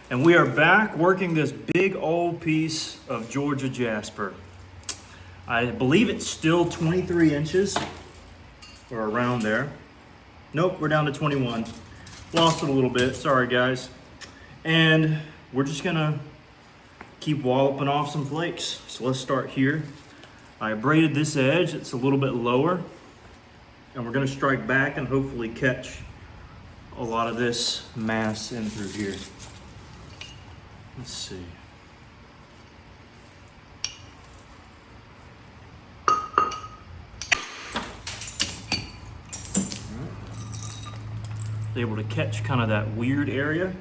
And we are back working this big old piece of Georgia Jasper. I believe it's still 23 inches or around there. Nope, we're down to 21. Lost it a little bit, sorry guys. And we're just gonna keep walloping off some flakes. So let's start here. I braided this edge, it's a little bit lower. And we're gonna strike back and hopefully catch a lot of this mass in through here. Let's see. Able to catch kind of that weird area.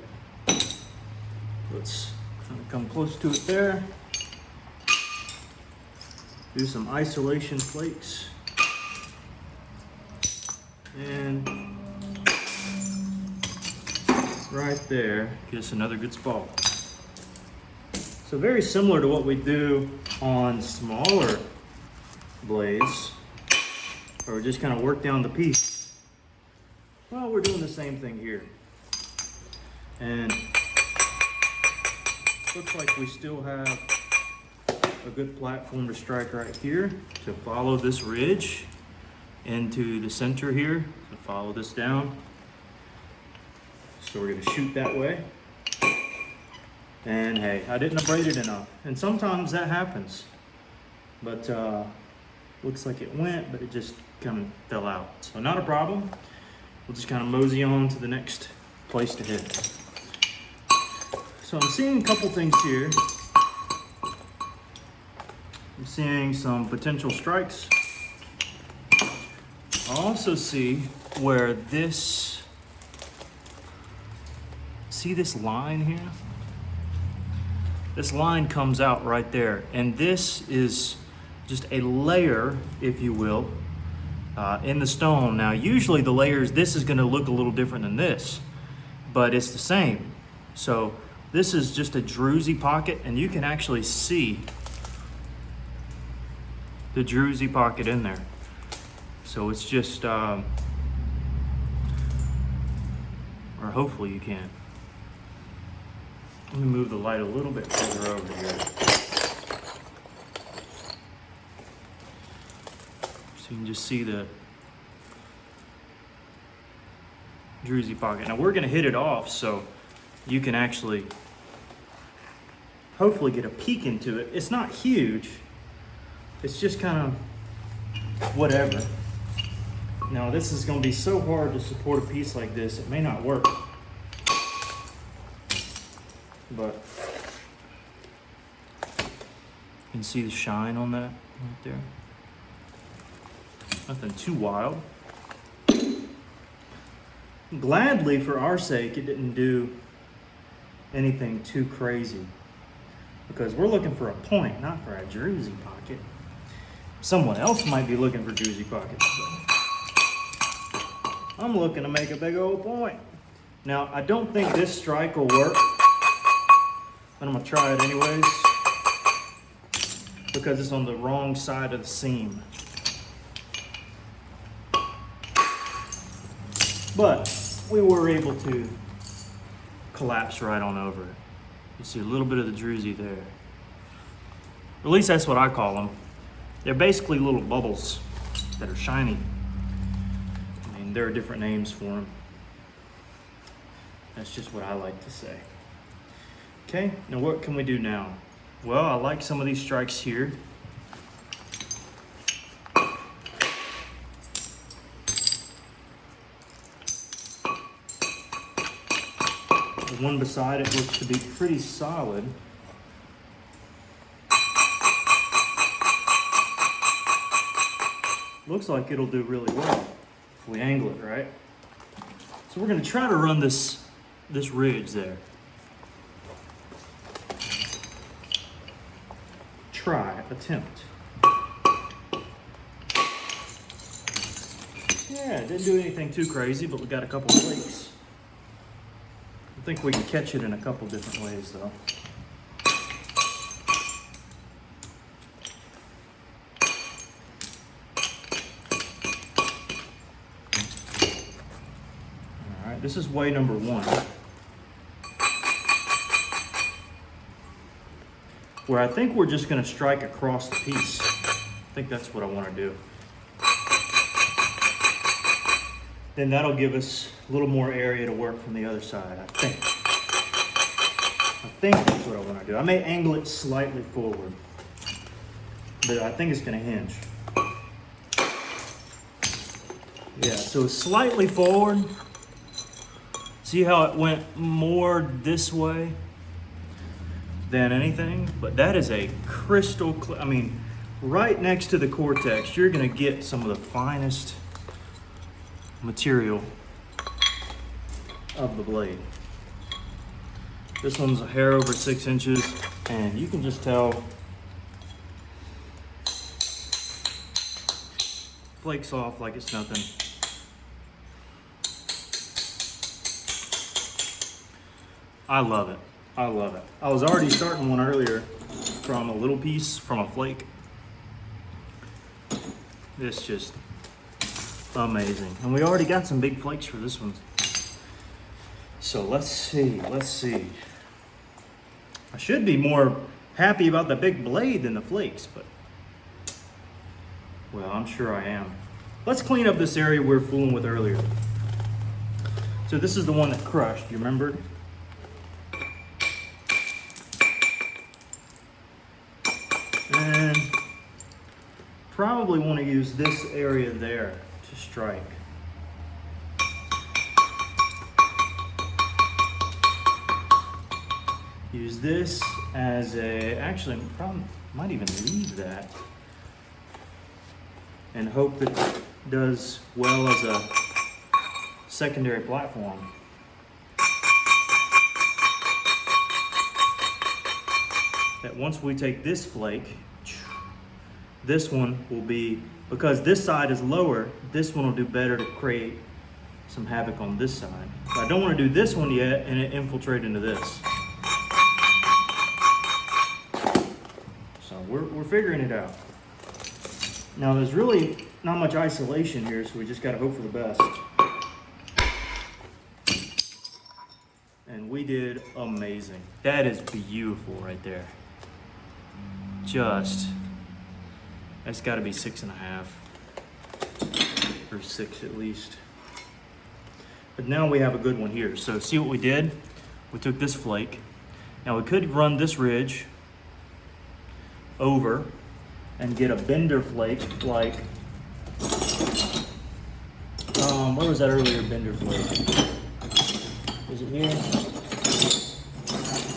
Let's kind of come close to it there. Do some isolation flakes. And right there, get us another good spot. So very similar to what we do on smaller blades, where we just kind of work down the piece. Well, we're doing the same thing here. And looks like we still have a good platform to strike right here to follow this ridge into the center here. So follow this down. So we're gonna shoot that way. And hey, I didn't abrade it enough. And sometimes that happens. But looks like it went, but it just kind of fell out. So not a problem. We'll just kind of mosey on to the next place to hit. So I'm seeing a couple things here. I'm seeing some potential strikes. I also see where this, see this line here? This line comes out right there. And this is just a layer, if you will, in the stone. Now, usually the layers, this is gonna look a little different than this, but it's the same. So this is just a druzy pocket, and you can actually see the druzy pocket in there. So it's just, or hopefully you can. Let me move the light a little bit further over here. So you can just see the druzy pocket. Now we're gonna hit it off so you can actually hopefully get a peek into it. It's not huge. It's just kind of whatever. Now this is gonna be so hard to support a piece like this, it may not work. But you can see the shine on that right there. Nothing too wild. Gladly, for our sake, it didn't do anything too crazy, because we're looking for a point, not for a druzy pocket. Someone else might be looking for druzy pockets, but I'm looking to make a big old point. Now, I don't think this strike will work, but I'm gonna try it anyways, because it's on the wrong side of the seam. But we were able to collapse right on over it. You see a little bit of the druzy there. At least that's what I call them. They're basically little bubbles that are shiny. I mean, there are different names for them. That's just what I like to say. Okay, now what can we do now? Well, I like some of these strikes here. The one beside it looks to be pretty solid. Looks like it'll do really well if we angle it right. So we're gonna try to run this ridge there. Attempt. Yeah, it didn't do anything too crazy, but we got a couple flakes. I think we can catch it in a couple different ways though. All right, this is way number one. where I think we're just gonna strike across the piece. I think that's what I wanna do. Then that'll give us a little more area to work from the other side, I think. I think that's what I wanna do. I may angle it slightly forward, but I think it's gonna hinge. Yeah, so slightly forward. See how it went more this way than anything? But that is a crystal clear, I mean, right next to the cortex, you're gonna get some of the finest material of the blade. This one's a hair over 6 inches, and you can just tell flakes off like it's nothing. I love it. I love it. I was already starting one earlier from a little piece from a flake. It's just amazing. And we already got some big flakes for this one. So let's see. I should be more happy about the big blade than the flakes, but well, I'm sure I am. Let's clean up this area we were fooling with earlier. So this is the one that crushed, you remember? And probably want to use this area there to strike. Use this as a, actually probably might even leave that and hope that it does well as a secondary platform. That once we take this flake, this one will be, because this side is lower, this one will do better to create some havoc on this side. But I don't want to do this one yet and it infiltrate into this. So we're figuring it out. Now there's really not much isolation here, so we just got to hope for the best. And we did amazing. That is beautiful right there. Just, that's got to be 6.5 or 6 at least. But now we have a good one here. So see what we did? We took this flake. Now we could run this ridge over and get a bender flake like, where was that earlier bender flake? Is it here?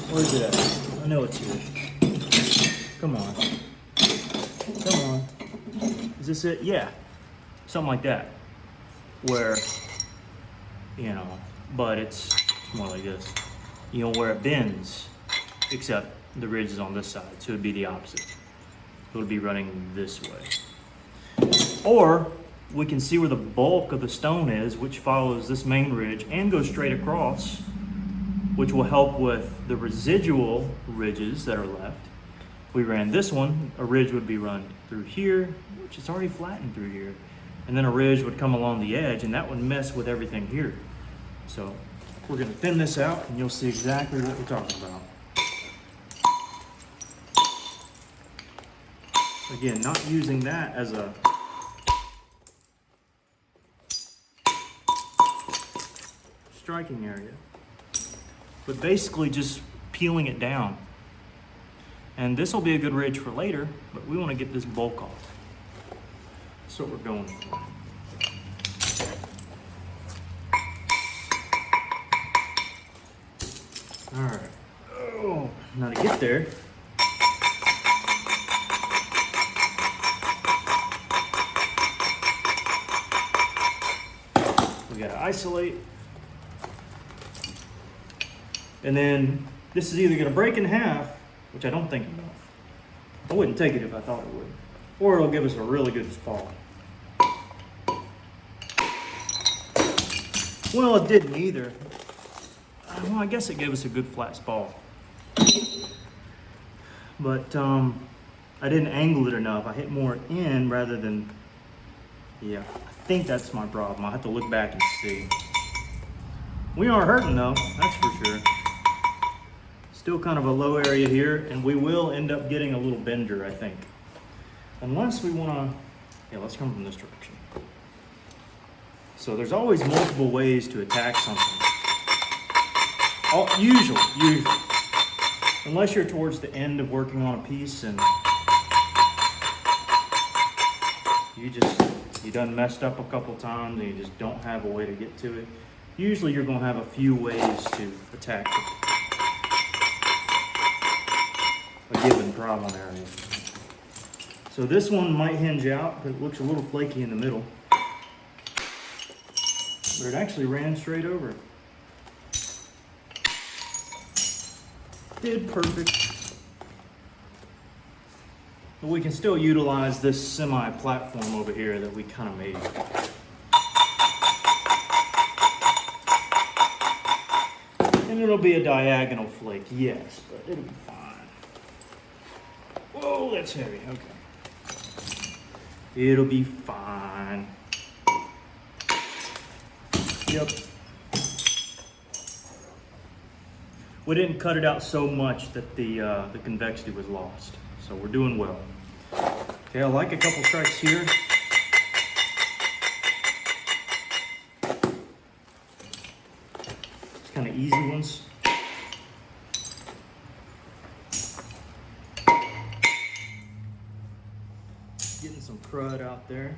Where is it at? I know it's here. Come on. Come on. Is this it? Yeah. Something like that. Where, you know, but it's more like this. You know, where it bends, except the ridge is on this side, so it'd be the opposite. It would be running this way. Or we can see where the bulk of the stone is, which follows this main ridge and goes straight across, which will help with the residual ridges that are left. If we ran this one, a ridge would be run through here, which is already flattened through here. And then a ridge would come along the edge, and that would mess with everything here. So we're gonna thin this out, and you'll see exactly what we're talking about. Again, not using that as a striking area, but basically just peeling it down. And this will be a good ridge for later, but we want to get this bulk off. That's what we're going for. All right. Oh, now to get there, we gotta isolate. And then this is either gonna break in half, which I don't think it will. I wouldn't take it if I thought it would. Or it'll give us a really good spall. Well, it didn't either. Well, I guess it gave us a good flat spall. But I didn't angle it enough. I hit more in rather than, yeah, I think that's my problem. I'll have to look back and see. We aren't hurting though, that's for sure. Still kind of a low area here, and we will end up getting a little bender, I think. Unless we want to, yeah, let's come from this direction. So there's always multiple ways to attack something. Usually. Unless you're towards the end of working on a piece and you done messed up a couple times and you just don't have a way to get to it. Usually you're gonna have a few ways to attack a given problem area. So this one might hinge out, but it looks a little flaky in the middle. But it actually ran straight over it. Did perfect. But we can still utilize this semi-platform over here that we kind of made. And it'll be a diagonal flake, yes, but it'll be fine. Whoa, that's heavy, okay. It'll be fine. Yep. We didn't cut it out so much that the convexity was lost. So we're doing well. Okay, I like a couple strikes here. It's kind of easy ones. Getting some crud out there.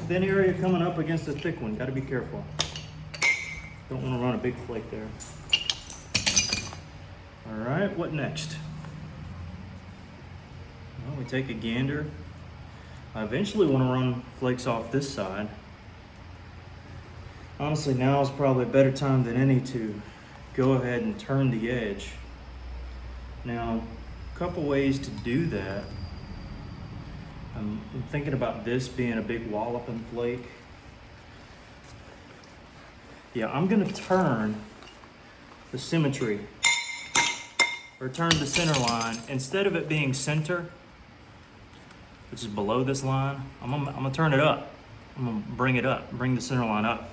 Thin area coming up against a thick one. Got to be careful. Don't want to run a big flake there. All right, what next? Well, we take a gander. I eventually want to run flakes off this side. Honestly, now is probably a better time than any to go ahead and turn the edge. Now, a couple ways to do that. I'm thinking about this being a big walloping flake. Yeah, I'm gonna turn the symmetry, or turn the center line. Instead of it being center, which is below this line, I'm gonna turn it up. I'm gonna bring it up, bring the center line up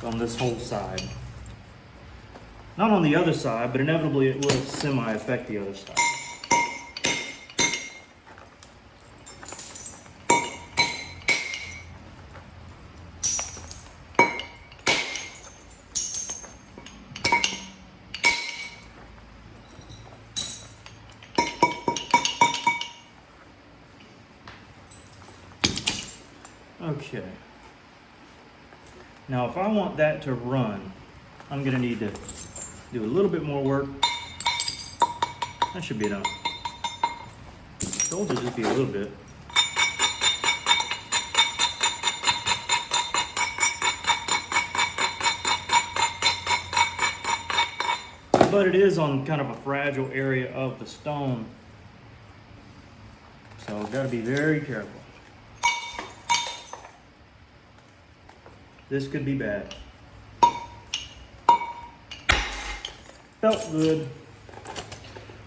on this whole side. Not on the other side, but inevitably it will semi-affect the other side. Okay. Now if I want that to run, I'm gonna need to do a little bit more work. That should be enough. Told you just be a little bit. But it is on kind of a fragile area of the stone. So I've got to be very careful. This could be bad. Felt good.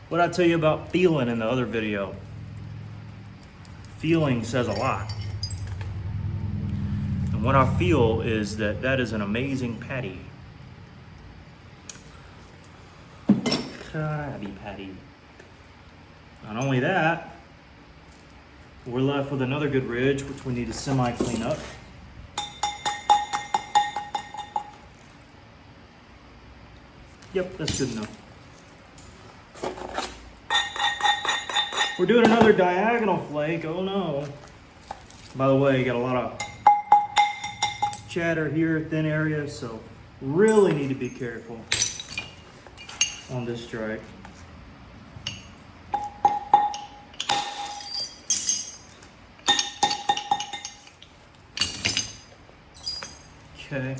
What I tell you about feeling in the other video? Feeling says a lot. And what I feel is that that is an amazing patty. Krabby patty. Not only that, we're left with another good ridge, which we need to semi-clean up. Yep, that's good enough. We're doing another diagonal flake. Oh no. By the way, you got a lot of chatter here, thin area, so really need to be careful on this strike. Okay.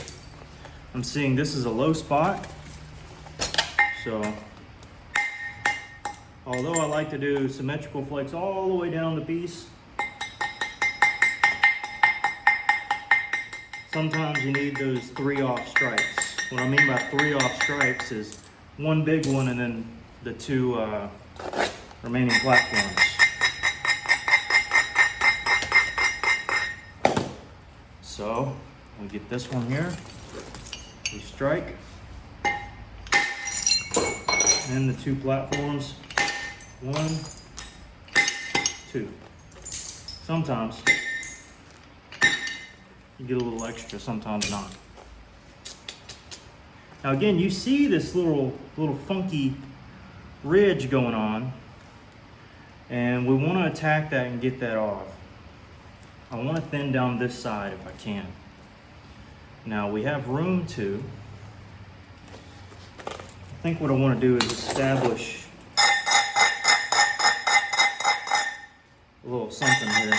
I'm seeing this is a low spot. So, although I like to do symmetrical flakes all the way down the piece, sometimes you need those 3 off stripes. What I mean by 3 off stripes is one big one and then the 2 remaining platforms. So, we get this one here. We strike. And the two platforms. 1, 2. Sometimes you get a little extra, sometimes not. Now again, you see this little funky ridge going on, and we want to attack that and get that off. I want to thin down this side if I can. Now we have room to. I think what I want to do is establish a little something here.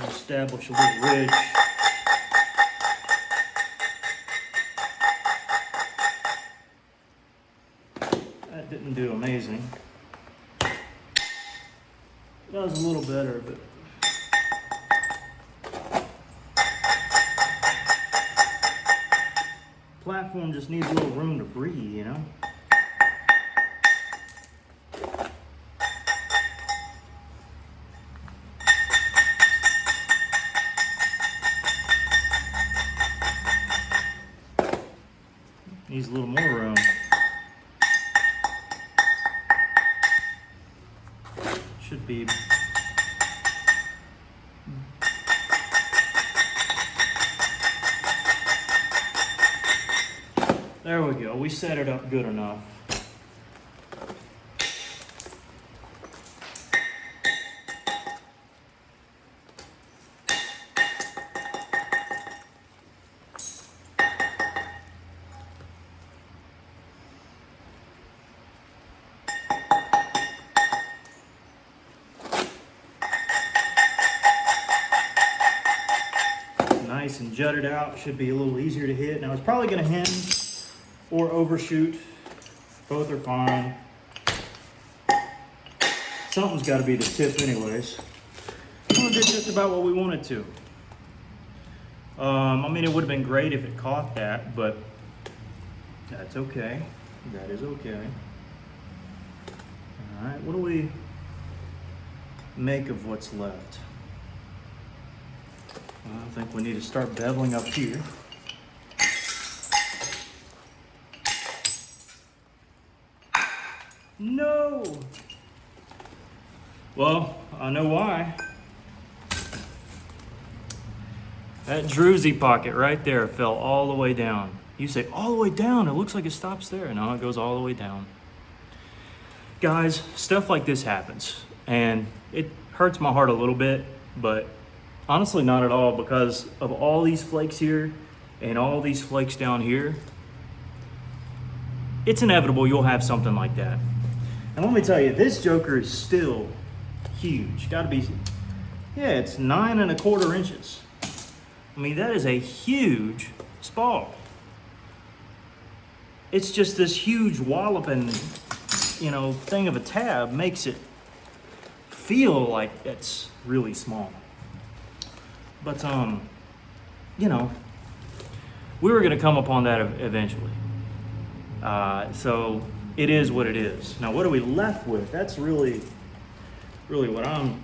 Establish a little ridge. That didn't do amazing. It does a little better, but platform just needs a little room to breathe, you know? Needs a little more room. Should be. There we go. We set it up good enough. Nice and jutted out, should be a little easier to hit. Now it's probably going to hinge or overshoot. Both are fine. Something's got to be the tip anyways. We did just about what we wanted to. I mean, it would have been great if it caught that, but that's okay. That is okay. All right, what do we make of what's left? I think we need to start beveling up here. No! Well, I know why. That druzy pocket right there fell all the way down. You say, all the way down? It looks like it stops there. No, it goes all the way down. Guys, stuff like this happens. And it hurts my heart a little bit, but honestly not at all, because of all these flakes here and all these flakes down here. It's inevitable you'll have something like that. And let me tell you, this joker is still huge. Gotta be, yeah, it's 9 1/4 inches. I mean, that is a huge spall. It's just this huge walloping, thing of a tab makes it feel like it's really small. But, we were gonna come upon that eventually. So it is what it is. Now, what are we left with? That's really what I'm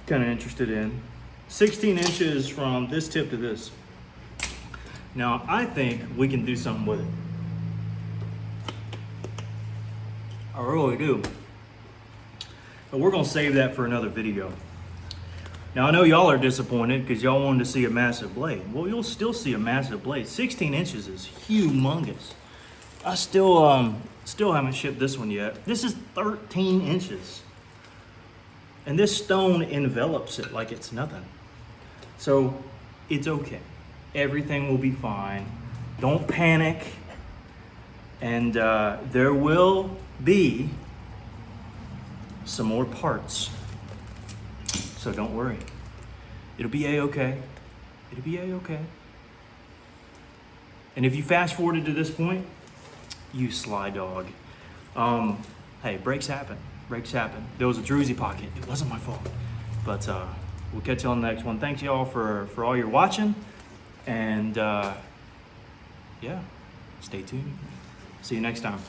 kind of interested in. 16 inches from this tip to this. Now, I think we can do something with it. I really do. But we're gonna save that for another video. Now, I know y'all are disappointed because y'all wanted to see a massive blade. Well, you'll still see a massive blade. 16 inches is humongous. I still haven't shipped this one yet. This is 13 inches. And this stone envelops it like it's nothing. So it's okay. Everything will be fine. Don't panic. And there will be some more parts. So don't worry. It'll be a-okay. It'll be a-okay. And if you fast forwarded to this point, you sly dog. Hey, breaks happen. Breaks happen. There was a druzy pocket. It wasn't my fault. But we'll catch you on the next one. Thanks y'all for all your watching. And yeah, stay tuned. See you next time.